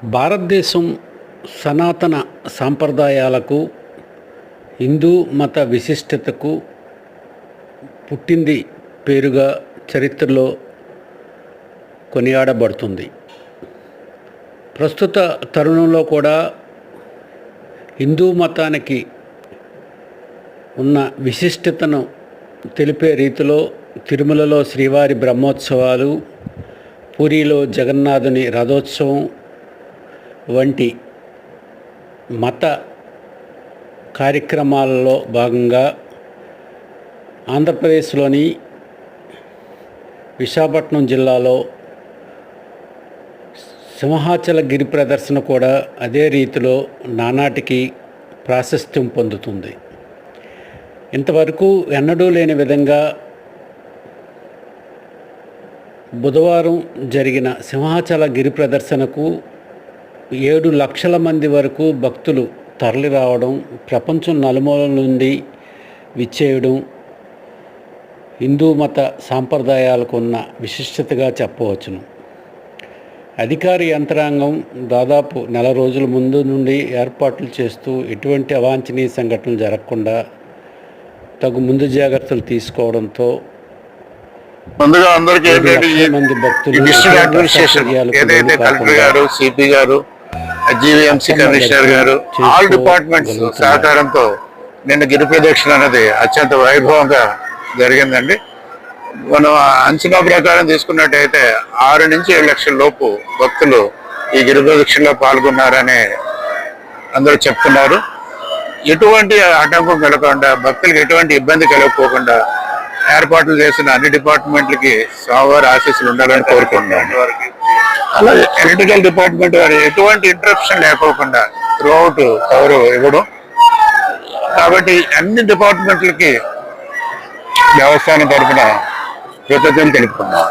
భారతదేశం సనాతన సాంప్రదాయాలకు, హిందూ మత విశిష్టతకు పుట్టింది పేరుగా చరిత్రలో కొనియాడబడుతుంది. ప్రస్తుత తరుణంలో కూడా హిందూ మతానికి ఉన్న విశిష్టతను తెలిపే రీతిలో తిరుమలలో శ్రీవారి బ్రహ్మోత్సవాలు, పూరిలో జగన్నాథుని రథోత్సవం వంటి మత కార్యక్రమాలలో భాగంగా ఆంధ్రప్రదేశ్లోని విశాఖపట్నం జిల్లాలో సింహాచల గిరి ప్రదర్శన కూడా అదే రీతిలో నానాటికి ప్రాశస్త్యం పొందుతుంది. ఇంతవరకు ఎన్నడూ లేని విధంగా బుధవారం జరిగిన సింహాచల గిరి ప్రదర్శనకు 7 లక్షల మంది వరకు భక్తులు తరలి రావడం, ప్రపంచం నలుమూలల నుండి విచ్చేయడం హిందూ మత సాంప్రదాయాలకు ఉన్న విశిష్టతగా చెప్పవచ్చును. అధికార యంత్రాంగం దాదాపు నెల రోజుల ముందు నుండి ఏర్పాట్లు చేస్తూ ఎటువంటి అవాంఛనీయ సంఘటనలు జరగకుండా తగు ముందు జాగ్రత్తలు తీసుకోవడంతో ముందుగా అందరికీ మంది భక్తులు డిస్ట్రిక్ట్ అడ్మినిస్ట్రేషన్ ఏదైతే కలెక్టర్ గారు, సిపి గారు, జీవీఎంసీ కమిషనర్ గారు, ఆల్ డిపార్ట్మెంట్స్ సహకారంతో నిన్న గిరి ప్రదక్షిణ అనేది అత్యంత వైభవంగా జరిగిందండి. మనం అంచనా ప్రకారం తీసుకున్నట్టయితే 6 నుంచి 7 లక్షల లోపు భక్తులు ఈ గిరి ప్రదక్షిణలో పాల్గొన్నారని అందరూ చెప్తున్నారు. ఎటువంటి ఆటంకం కలగకుండా, భక్తులకు ఎటువంటి ఇబ్బంది కలగకపోకుండా ఏర్పాట్లు చేసిన అన్ని డిపార్ట్మెంట్లకి స్వామివారి ఆశీస్సులు ఉండాలని కోరుకుంటున్నాను. అలాగే ఎలక్ట్రికల్ డిపార్ట్మెంట్ వారు ఎటువంటి ఇంటరప్షన్ లేకోకుండా త్రూఅవుట్ కవర్ ఇవ్వడం, కాబట్టి అన్ని డిపార్ట్మెంట్లకి దేవస్థానం తరఫున కృతజ్ఞతలు తెలుపుకున్నాం.